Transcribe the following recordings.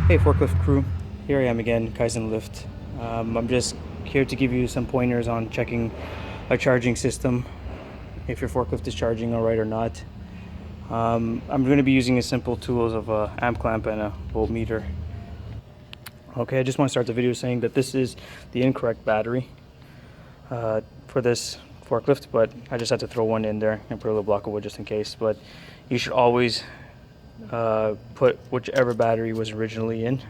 Hey Forklift crew, here I am again, Kaizen Lift. I'm just here to give you some pointers on checking a charging system, if your forklift is charging alright or not. I'm going to be using a simple tools of a amp clamp and a voltmeter. Okay, I just want to start the video saying that this is the incorrect battery for this forklift, but I just had to throw one in there and put a little block of wood just in case. But you should always put whichever battery was originally in.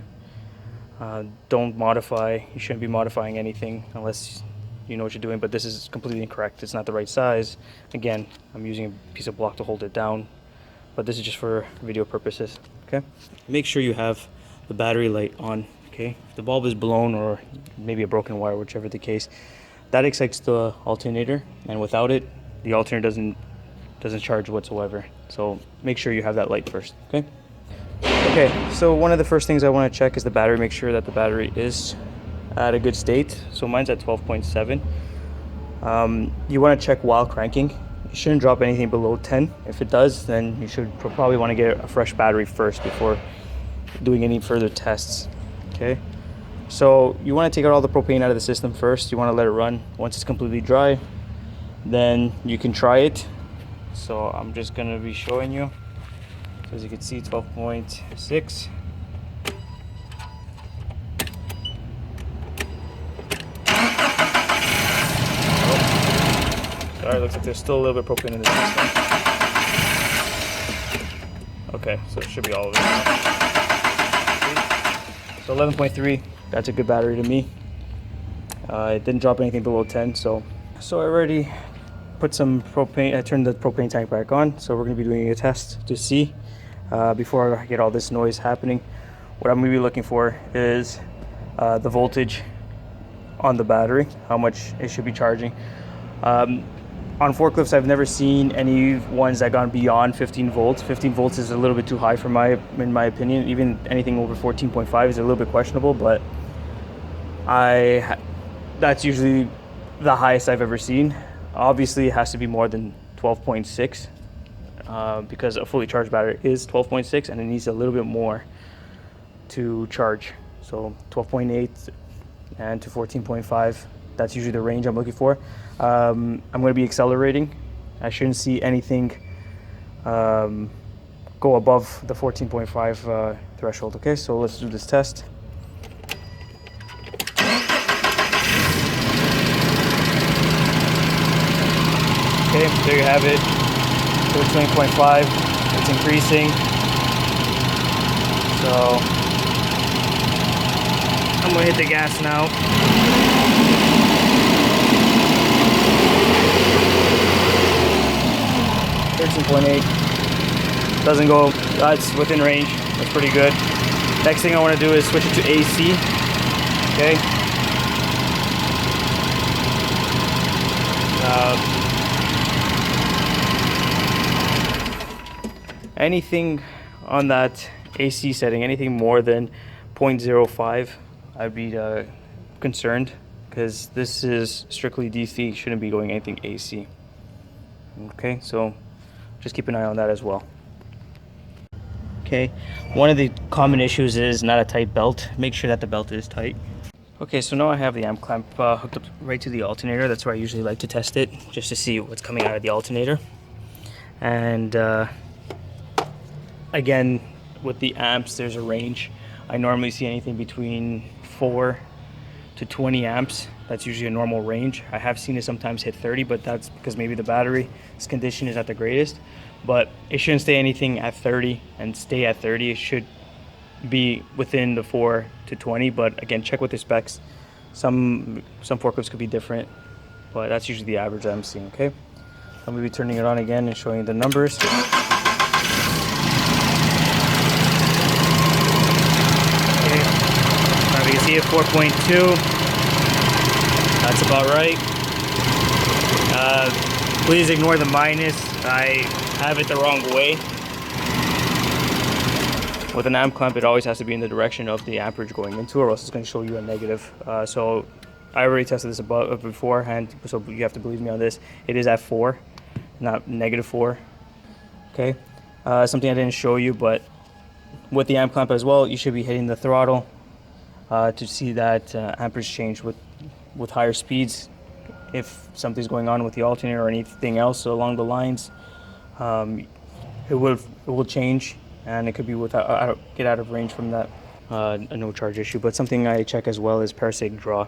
Don't modify. You shouldn't be modifying anything unless you know what you're doing, but this is completely incorrect. It's not the right size. Again, I'm using a piece of block to hold it down, but this is just for video purposes. Okay, make sure you have the battery light on. Okay, if the bulb is blown or maybe a broken wire, whichever the case, that excites the alternator, and without it the alternator doesn't charge whatsoever. So make sure you have that light first. Okay, so one of the first things I want to check is the battery. Make sure that the battery is at a good state. So mine's at 12.7. You want to check while cranking. You shouldn't drop anything below 10. If it does, then you should probably want to get a fresh battery first before doing any further tests. Okay, so you want to take out all the propane out of the system first. You want to let it run. Once it's completely dry, then you can try it. So I'm just going to be showing you. So as you can see, 12.6. Sorry, looks like there's still a little bit of propane in the system. Okay, so it should be all of it now. So 11.3, that's a good battery to me. It didn't drop anything below 10, so I already put some propane. I turned the propane tank back on, so we're going to be doing a test to see before I get all this noise happening. What I'm going to be looking for is the voltage on the battery, how much it should be charging. On forklifts, I've never seen any ones that gone beyond 15 volts. 15 volts is a little bit too high for in my opinion. Even anything over 14.5 is a little bit questionable, but that's usually the highest I've ever seen. Obviously, it has to be more than 12.6 because a fully charged battery is 12.6, and it needs a little bit more to charge. So 12.8 and to 14.5. That's usually the range I'm looking for. I'm going to be accelerating. I shouldn't see anything go above the 14.5 threshold. Okay, so let's do this test. Okay, there you have it. 13.5. It's increasing. So I'm going to hit the gas now. 13.8. Doesn't go, that's within range. That's pretty good. Next thing I want to do is switch it to AC. Okay. Anything on that AC setting, anything more than 0.05, I'd be concerned, because this is strictly DC. Shouldn't be going anything AC. Okay, so just keep an eye on that as well. Okay, one of the common issues is not a tight belt. Make sure that the belt is tight. Okay, so now I have the amp clamp hooked up right to the alternator. That's where I usually like to test it, just to see what's coming out of the alternator. And again, with the amps, there's a range. I normally see anything between 4 to 20 amps. That's usually a normal range. I have seen it sometimes hit 30, but that's because maybe the battery's condition is not the greatest. But it shouldn't stay anything at 30 and stay at 30. It should be within the 4 to 20, but again, check with the specs. Some forklifts could be different, but that's usually the average that I'm seeing. Okay, I'm going to be turning it on again and showing you the numbers. Okay, now you can see it 4.2. That's about right. Please ignore the minus. I have it the wrong way. With an amp clamp, it always has to be in the direction of the amperage going into, or else it's going to show you a negative. So I already tested this beforehand, so you have to believe me on this. It is at 4, not -4. Okay. Something I didn't show you, but with the amp clamp as well, you should be hitting the throttle to see that amperage change with higher speeds. If something's going on with the alternator or anything else along the lines, it will change, and it could be get out of range from that. A no charge issue. But something I check as well is parasitic draw.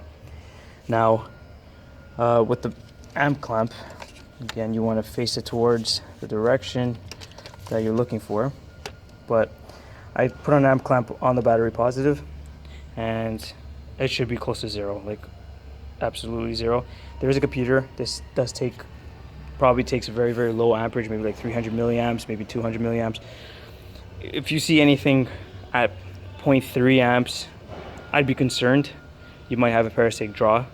Now, with the amp clamp, again, you want to face it towards the direction that you're looking for. But I put an amp clamp on the battery positive, and it should be close to zero, like absolutely zero. There is a computer. This probably takes a very, very low amperage, maybe like 300 milliamps, maybe 200 milliamps. If you see anything at 0.3 amps, I'd be concerned. You might have a parasitic draw.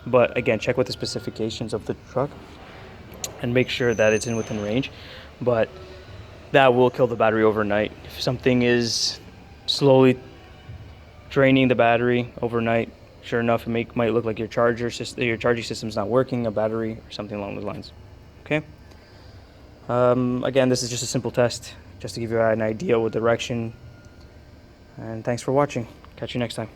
But again, check with the specifications of the truck and make sure that it's within range. But that will kill the battery overnight. If something is slowly draining the battery overnight, sure enough, it might look like your charging system's not working, a battery or something along those lines. Okay. Again, this is just a simple test, just to give you an idea what direction. And thanks for watching. Catch you next time.